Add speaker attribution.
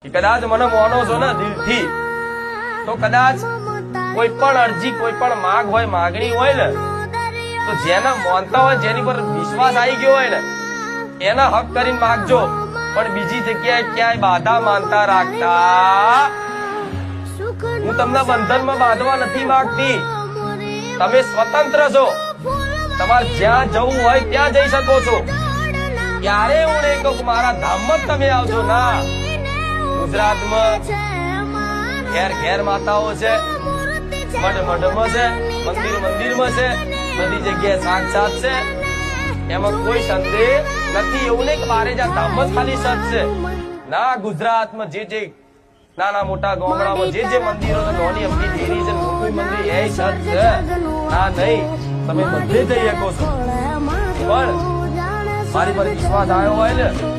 Speaker 1: કે કદાચ મને માનો છો ને દિલથી તો કદાચ કોઈ પણ અરજી કોઈ પણ માંગ હોય માગણી હોય ને તો જેને માનતા હોય જેની પર વિશ્વાસ આવી ગયો હોય ને એના હક કરીને માગજો પણ બીજી જગ્યાએ ક્યાંય બાધા માનતા રાખતા હું તમને બંધનમાં બાંધવા નથી માંગતી તમે સ્વતંત્ર છો તમારે જ્યાં જવું હોય ત્યાં જઈ શકો છો ક્યારે હું નહીં કહું મારા ધામમાં તમે આવજો ના ગુજરાતમાં ઘેર ઘેર માતાઓ છે મઢ મઢમાં છે મંદિર મંદિરમાં છે બધી જગ્યાએ સાક્ષાત છે એમાં કોઈ સંદેહ નથી એવું નહીં કે મારે જ્યાં ધામ જ ખાલી સત છે ના ગુજરાતમાં જે નાના મોટા ગામડામાં જે મંદિરો છે નાની અમથી દેરી છે મોટું મંદિર એ સત છે ના નહીં તમે બધે જઈ શકો છો પણ મારી પર વિશ્વાસ આવ્યો હોય ને